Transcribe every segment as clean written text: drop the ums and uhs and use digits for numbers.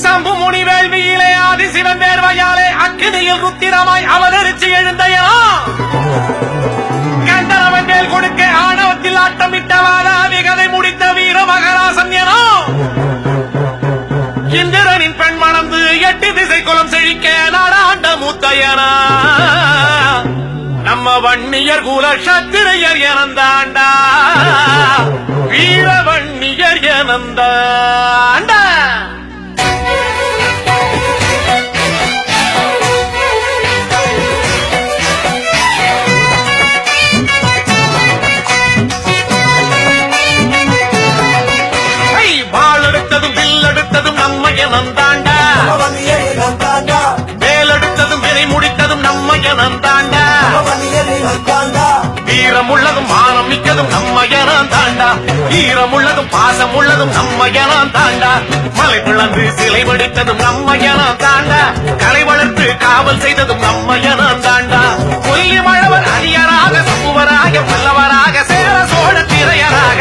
சம்பு முனி வேள்வியிலே ஆதிசிவன் வேர்வையாலே அக்கினியில் ருத்திரமாய் அவதரிச்சு எழுந்தையா கண்டனவன் மேல் கொடுக்க ஆணவத்தில் ஆட்டமிட்டவாடா விகதை முடித்த வீர மகராசன் எனோ இந்திரனின் பெண் மணந்து 8 திசை குலம் செழிக்க நாடாண்ட மூத்தையனா நம்ம வன்னியர் குல சத்திரையர் எனந்தாண்டா வீர வன்னியர் எனந்தாண்டா வாழெடுத்ததும் வில்லெடுத்ததும் நம்ம எனந்தாண்டா வேலெடுத்ததும் வினை முடித்ததும் நம்ம எனந்தாண்டா வீரமுள்ளதும் மானம் மிக்கதும் நம்ம எனந்தாண்டா ஈரமுள்ளதும் பாசம் உள்ளதும் நம்ம எனந்தாண்டா மலை பிளந்து சிலை வடித்ததும் நம்ம எனந்தாண்டா கலை வளர்த்து காவல் செய்ததும் நம்ம எனந்தாண்டா கொல்லி மழவர் அரியராக சம்புவராக பல்லவராக சேர சோழ திரையராக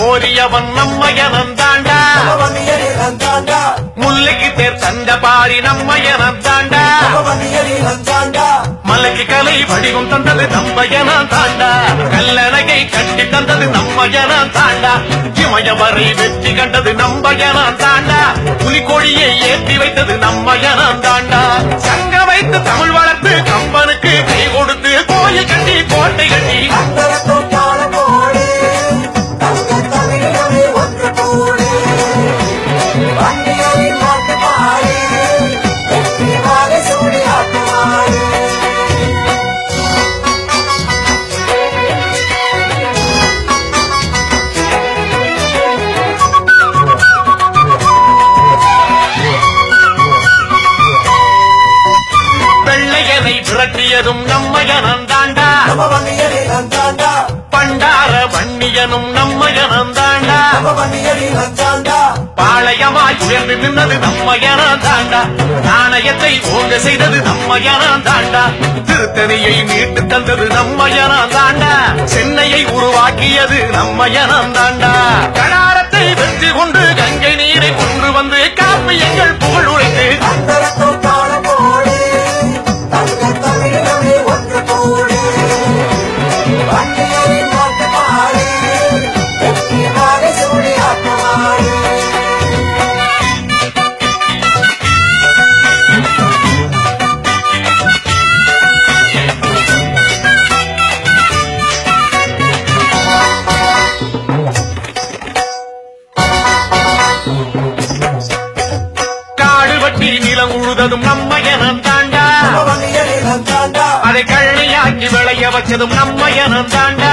ஓரியவன் நம்ம எனந்தாண்டா முல்லைக்கு தேர் தந்த பாரி நம்ம எனந்தாண்டா மலைக்கு கலை வடிவம் தந்தது நம்ம எனந்தாண்டா கல்லணையை கட்டி தந்தது நம்ம எனந்தாண்டா இமயவரை வெற்றி கண்டது நம்ம எனந்தாண்டா புலிகொடியை ஏற்றி வைத்தது நம்ம எனந்தாண்டா சங்க வைத்து தமிழ் வளர்த்து கம்பனுக்கு கை கொடுத்து கோயில் கட்டி கோட்டை கட்டி விரட்டியதும் நம்ம எனந்தாண்டா பண்டார வன்னியனும் நம்ம எனந்தாண்டா பாளையமாய் உயர்ந்து நின்றது நம்ம எனந்தாண்டா நாணயத்தை ஓங்க செய்தது நம்ம எனந்தாண்டா திருத்தணியை மீட்டு தந்தது நம்ம எனந்தாண்டா சென்னையை உருவாக்கியது நம்ம எனந்தாண்டா கடாரத்தை வெற்றி கொண்டு கங்கை நீரை கொண்டு வந்து காப்பியங்கள் புகழ் உரைத்து நிலம் உழுததும் நம்ம எனந்தாண்டா அதை கள்ளியாக்கி விளைய வச்சதும் நம்ம எனந்தாண்டா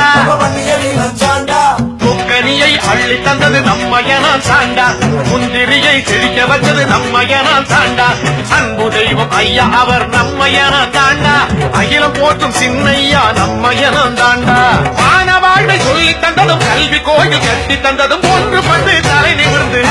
முக்கனியை அள்ளி தந்தது நம்ம எனந்தாண்டா முந்திரியை செழிக்க வச்சது நம்ம எனந்தாண்டா அன்பு தெய்வம் ஐயா அவர் நம்ம எனந்தாண்டா அகிலம் போற்றும் சின்னையா நம்ம எனந்தாண்டா மாணவாழ்வை சொல்லி தந்ததும் கல்வி கோயில் கட்டி தந்ததும் ஒன்று பண்டு தலை நிமிர்ந்து